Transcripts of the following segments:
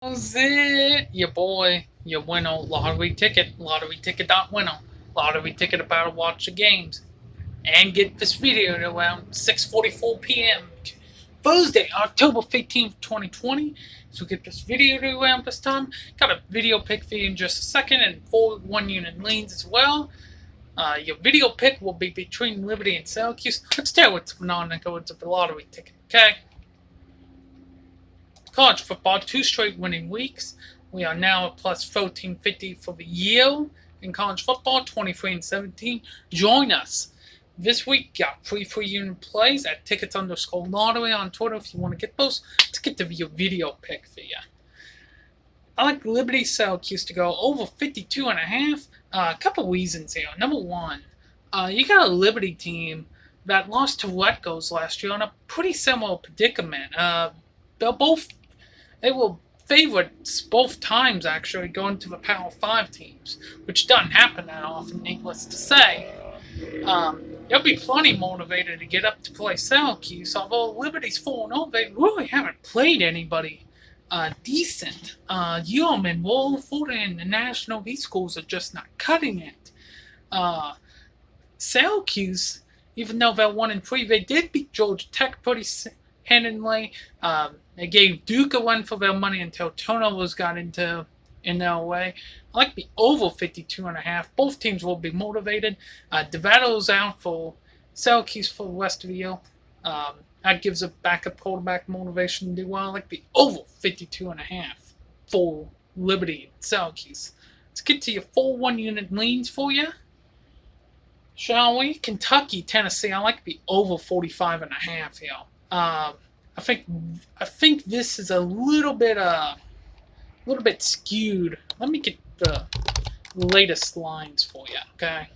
How's it? Your boy, your winner, lottery ticket, lotteryticket.winner, lottery ticket about to watch the games and get this video at around 6:44 p.m. Thursday, October 15th, 2020. So get this video to around this time. Got a video pick for you in just a second and 4 1-unit leans as well. Your video pick will be between Liberty and Syracuse. Let's start with some non-negatives of the lottery ticket, okay? College football, 2 straight winning weeks. We are now at plus 1450 for the year in college football, 23-17. Join us. This week, got free unit plays at tickets_lottery on Twitter if you want to get those. Let's get to your video pick for you. I like Liberty Syracuse to go over 52.5. A couple reasons here. Number one, you got a Liberty team that lost to Rutgers last year in a pretty similar predicament. They were favorites both times, actually, going to the Power 5 teams, which doesn't happen that often, needless to say. They'll be plenty motivated to get up to play Syracuse, although Liberty's 4-0, they really haven't played anybody decent. Yeoman, Woolford, and the National V schools are just not cutting it. Syracuse, even though they're 1-3, they did beat Georgia Tech pretty handedly. They gave Duke a run for their money until turnovers got in their way. I like the over 52.5. Both teams will be motivated. DeVato's out for Syracuse for the rest of the year. That gives a backup quarterback motivation to do well. I like the over 52.5 for Liberty and Syracuse. Let's get to your 4 1-unit leans for you. Shall we? Kentucky, Tennessee. I like the over 45.5 here. I think this is a little bit skewed. Let me get the latest lines for you, okay?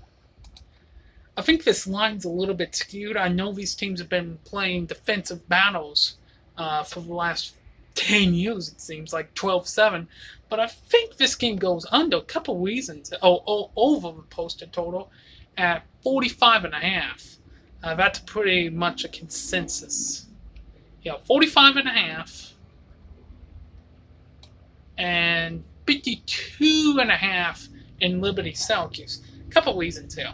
I think this line's a little bit skewed. I know these teams have been playing defensive battles for the last 10 years, it seems, like 12-7. But I think this game goes under a couple reasons. Over the posted total at 45.5. That's pretty much a consensus. Yeah, 45.5 and 52.5 in Liberty Syracuse. A couple reasons here.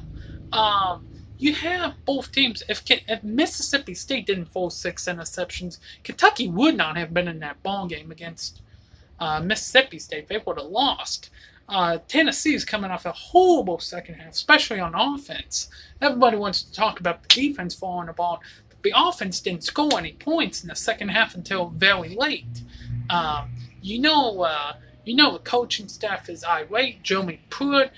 You have both teams. If Mississippi State didn't force 6 interceptions, Kentucky would not have been in that ball game against Mississippi State. They would have lost. Tennessee is coming off a horrible second half, especially on offense. Everybody wants to talk about the defense falling apart. The offense didn't score any points in the second half until very late. The coaching staff is irate. Jeremy Pruitt,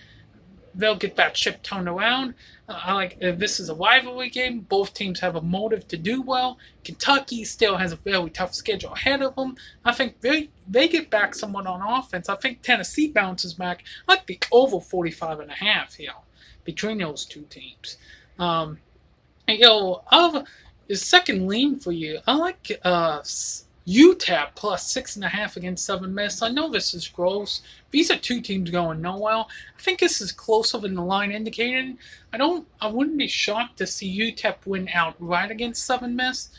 they'll get that ship turned around. This is a rivalry game. Both teams have a motive to do well. Kentucky still has a very tough schedule ahead of them. I think they get back somewhat on offense. I think Tennessee bounces back. I like the over 45.5 here between those two teams. The second lean for you, I like UTEP plus 6.5 against Southern Miss. I know this is gross. These are two teams going nowhere. I think this is closer than the line indicated. I wouldn't be shocked to see UTEP win outright against Southern Miss.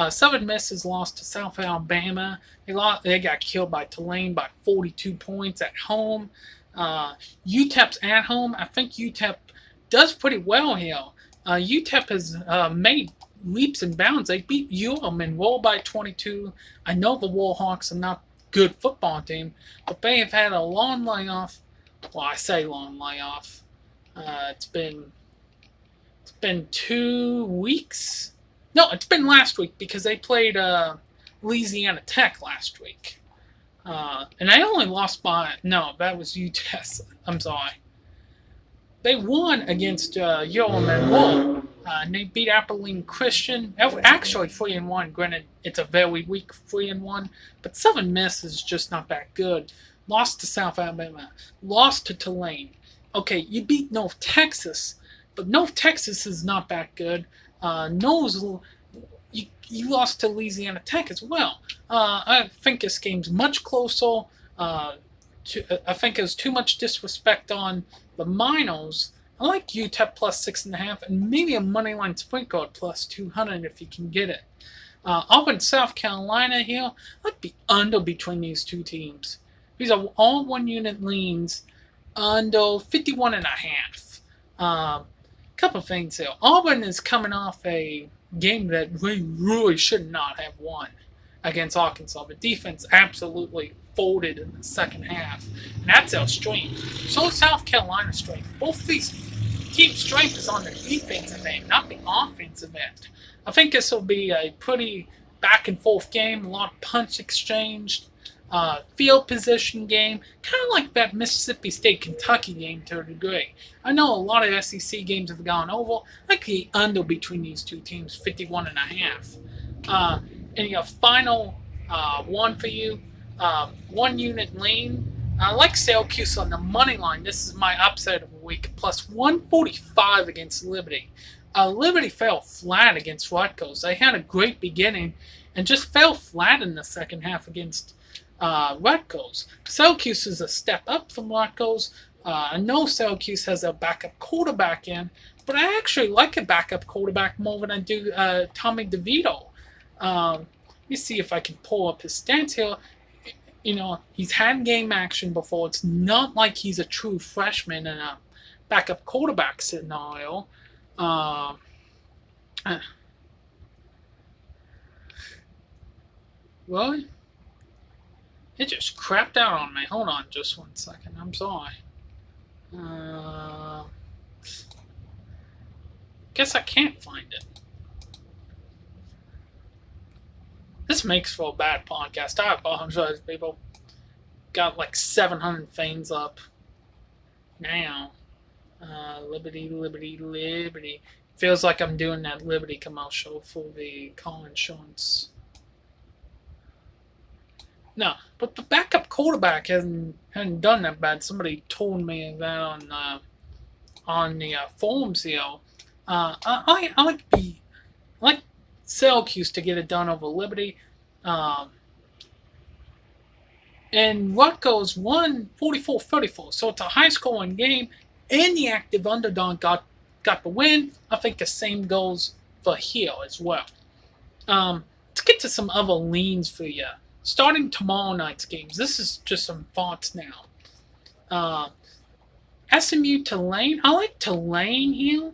Southern Miss has lost to South Alabama. They got killed by Tulane by 42 points at home. UTEP's at home. I think UTEP does pretty well here. UTEP has made leaps and bounds. They beat UM and rolled by 22. I know the Warhawks are not a good football team, but they have had a long layoff. Well, I say long layoff. It's been 2 weeks. No, it's been last week because they played Louisiana Tech last week. And they only lost by... No, that was UTES. I'm sorry. They won against UM and Wool. And they beat Abilene Christian. Actually, 3-1. Granted, it's a very weak 3-1. But Southern Miss is just not that good. Lost to South Alabama. Lost to Tulane. Okay, you beat North Texas. But North Texas is not that good. You lost to Louisiana Tech as well. I think this game's much closer. I think there's too much disrespect on the Miners. I like UTEP plus 6.5 and maybe a moneyline sprinkle at plus 200 if you can get it. Auburn, South Carolina here. I like the under between these two teams. These are all 1 unit leans under 51 and a half. Couple of things here. Auburn is coming off a game that we really should not have won against Arkansas. The defense absolutely folded in the second half. And that's our strength. So is South Carolina's strength. Both these teams' strength is on the defensive end, not the offensive end. I think this will be a pretty back and forth game, a lot of punch exchanged, field position game, kind of like that Mississippi State Kentucky game to a degree. I know a lot of SEC games have gone over. I like the under between these two teams, 51 and a half. And your final one for you, 1 unit lean. I like Syracuse on the money line. This is my upset of the week, plus 145 against Liberty. Liberty fell flat against Rutgers. They had a great beginning and just fell flat in the second half against Rutgers. Syracuse is a step up from Rutgers. I know Syracuse has a backup quarterback in, but I actually like a backup quarterback more than I do Tommy DeVito. Let me see if I can pull up his stats here. You know, he's had game action before. It's not like he's a true freshman in a backup quarterback scenario. Well, it just crapped out on me. Hold on just 1 second. I'm sorry. Guess I can't find it. This makes for a bad podcast. I apologize, people. Got like 700 things up now. Liberty, Liberty, Liberty. Feels like I'm doing that Liberty commercial for the car insurance. No, but the backup quarterback hadn't done that bad. Somebody told me that on the forums here. I like Syracuse to get it done over Liberty. And Rutgers won 44-34, so it's a high-scoring game. And the active underdog got the win. I think the same goes for here as well. Let's get to some other leans for you. Starting tomorrow night's games. This is just some thoughts now. SMU Tulane. I like Tulane here.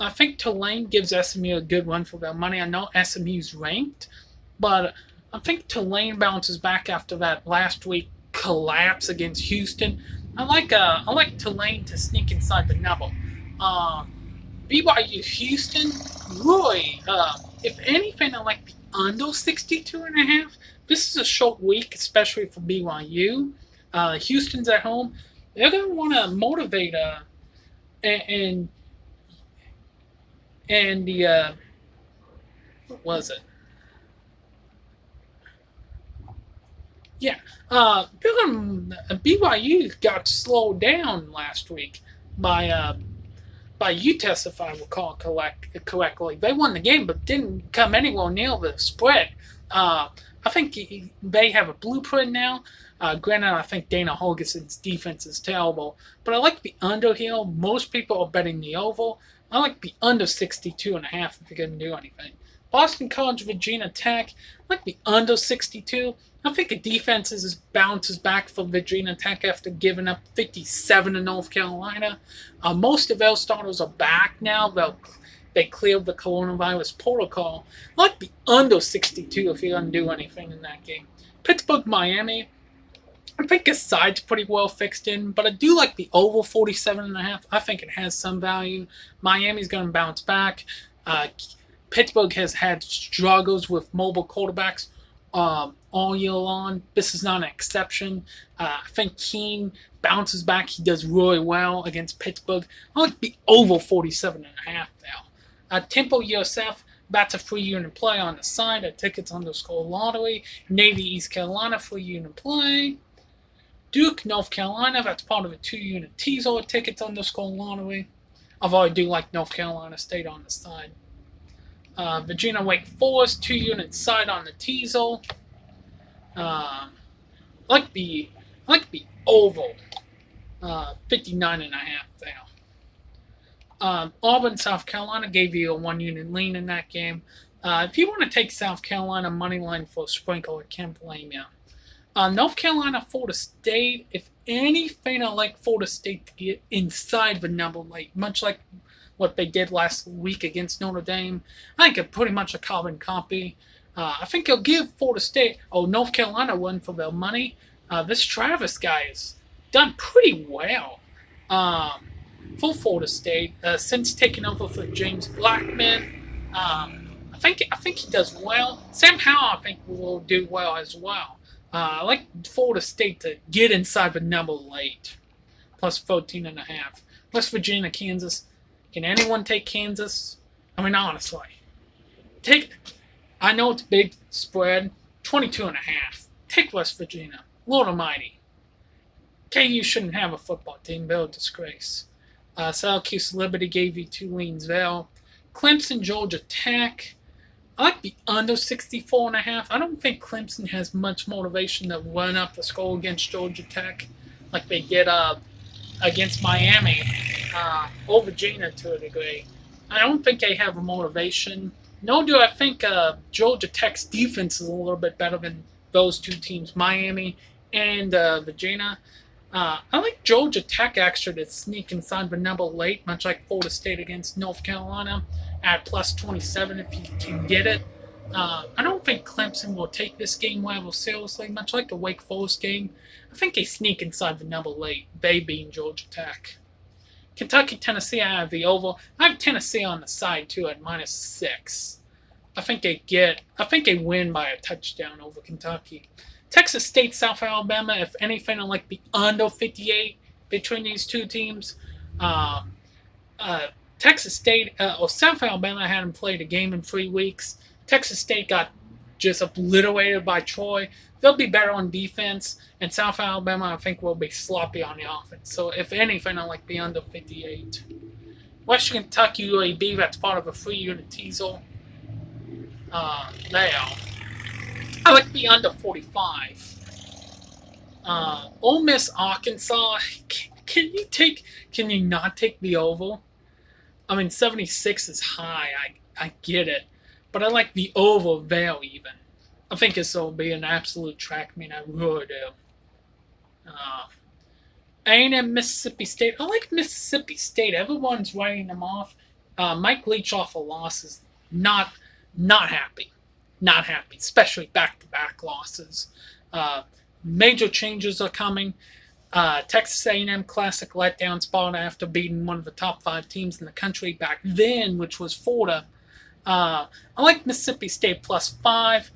I think Tulane gives SMU a good run for their money. I know SMU's ranked, but I think Tulane bounces back after that last week collapse against Houston. I like Tulane to sneak inside the number. BYU Houston, really, if anything, I like the under 62.5. This is a short week, especially for BYU. Houston's at home. They're going to want to motivate and the what was it? Yeah, BYU got slowed down last week by UTES, if I recall correctly. They won the game, but didn't come anywhere near the spread. I think they have a blueprint now. Granted, I think Dana Holgerson's defense is terrible, but I like the under here. Most people are betting the over. I like the under 62.5 if you're going to do anything. Boston College, Virginia Tech. I like the under 62. I think the defense bounces back for Virginia Tech after giving up 57 to North Carolina. Most of their starters are back now. They cleared the coronavirus protocol. I like the under 62 if you're going to do anything in that game. Pittsburgh, Miami. I think his side's pretty well fixed in, but I do like the over 47.5. I think it has some value. Miami's going to bounce back. Pittsburgh has had struggles with mobile quarterbacks all year long. This is not an exception. I think Keene bounces back. He does really well against Pittsburgh. I like the over 47.5 now. Temple USF, that's a free unit play on the side at tickets_lottery. Navy, East Carolina, free unit play. Duke, North Carolina, that's part of a 2-unit teaser at tickets_lottery. Although I do like North Carolina State on the side. Virginia, Wake Forest, 2-unit side on the teaser. I like the oval, 59.5 there. Auburn, South Carolina gave you a 1-unit lean in that game. If you want to take South Carolina money line for a sprinkle, I can't blame you. North Carolina, Florida State. If anything, I like Florida State to get inside the number late, much like what they did last week against Notre Dame. I think it's pretty much a carbon copy. I think he'll give Florida State, North Carolina one for their money. This Travis guy has done pretty well for Florida State since taking over for James Blackman. I think he does well. Sam Howell, I think, will do well as well. I like Florida State to get inside the number late, plus 14.5. West Virginia, Kansas. Can anyone take Kansas? I mean, honestly, I know it's a big spread, 22.5. Take West Virginia. Lord Almighty. KU shouldn't have a football team. They're a disgrace. Syracuse Liberty gave you Tulene'sville. Clemson, Georgia Tech. I like the under 64.5. I don't think Clemson has much motivation to run up the score against Georgia Tech like they did against Miami or Virginia to a degree. I don't think they have a motivation. Nor do I think Georgia Tech's defense is a little bit better than those two teams, Miami and Virginia. I like Georgia Tech actually to sneak inside the number late, much like Florida State against North Carolina at plus 27 if you can get it. I don't think Clemson will take this game level seriously, much like the Wake Forest game. I think they sneak inside the number late, they being Georgia Tech. Kentucky, Tennessee, I have the over. I have Tennessee on the side too at -6. I think they win by a touchdown over Kentucky. Texas State, South Alabama, if anything, I like the under 58 between these two teams. Texas State or South Alabama hadn't played a game in 3 weeks. Texas State got just obliterated by Troy. They'll be better on defense, and South Alabama, I think, will be sloppy on the offense. So, if anything, I like the under 58. Western Kentucky UAB, that's part of a 3-unit teaser. Now, I like the under 45. Ole Miss, Arkansas. Can you not take the over? I mean, 76 is high. I get it. But I like the over there even. I think this will be an absolute track meet. I really do. A&M, Mississippi State. I like Mississippi State. Everyone's writing them off. Mike Leach off a loss is not happy. Not happy, especially back-to-back losses. Major changes are coming. Texas A&M classic letdown spot after beating one of the top 5 teams in the country back then, which was Florida. I like Mississippi State +5.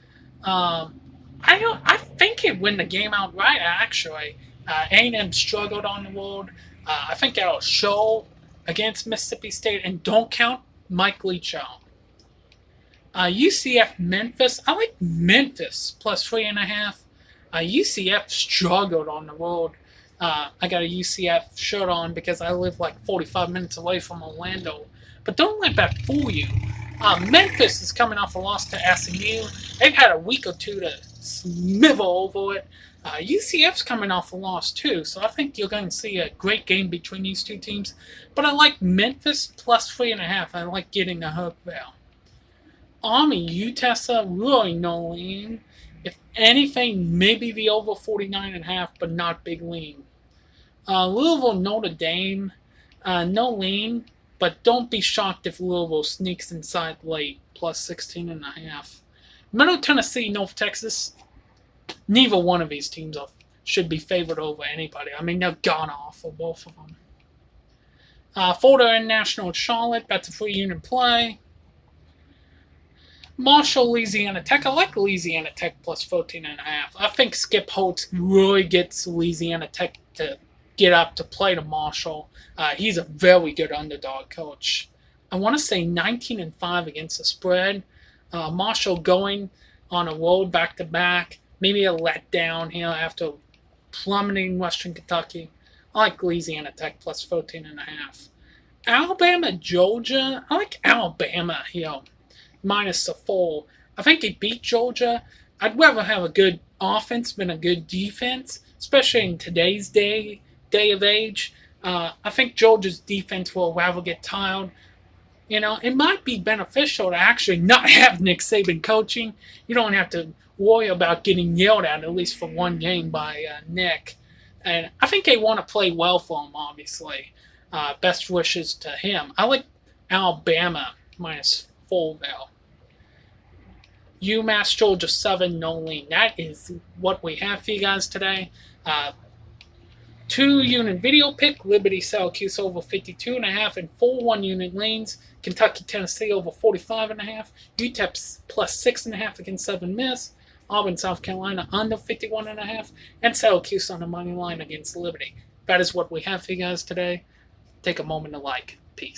I think it win the game outright. Actually, A&M struggled on the road. I think that'll show against Mississippi State, and don't count Mike Leach out. UCF Memphis. I like Memphis +3.5. UCF struggled on the road. I got a UCF shirt on because I live like 45 minutes away from Orlando. But don't let that fool you. Memphis is coming off a loss to SMU. They've had a week or two to smivel over it. UCF's coming off a loss too, so I think you're going to see a great game between these two teams. But I like Memphis +3.5. I like getting a hook there. Army, UTESA, really no lean. If anything, maybe the over 49.5, but not big lean. Louisville, Notre Dame, no lean, but don't be shocked if Louisville sneaks inside late, +16.5. Middle Tennessee, North Texas, neither one of these teams should be favored over anybody. I mean, they're gone off for both of them. Florida International, Charlotte, that's a 3-unit play. Marshall, Louisiana Tech. I like Louisiana Tech +14.5. I think Skip Holtz really gets Louisiana Tech to get up to play to Marshall. He's a very good underdog coach. I want to say 19-5 against the spread. Marshall going on a road back-to-back. Maybe a letdown here after plummeting Western Kentucky. I like Louisiana Tech +14.5. Alabama, Georgia. I like Alabama here. -4. I think they beat Georgia. I'd rather have a good offense than a good defense, especially in today's day of age. I think Georgia's defense will rather get tired. It might be beneficial to actually not have Nick Saban coaching. You don't have to worry about getting yelled at least for one game by Nick. And I think they want to play well for him, obviously. Best wishes to him. I like Alabama -4 though. UMass Georgia 7, no lean. That is what we have for you guys today. 2-unit video pick, Liberty Syracuse over 52.5 and 4 1-unit lanes. Kentucky Tennessee over 45.5. UTEP plus 6.5 against Southern Miss. Auburn South Carolina under 51.5. And Syracuse on the money line against Liberty. That is what we have for you guys today. Take a moment to like. Peace.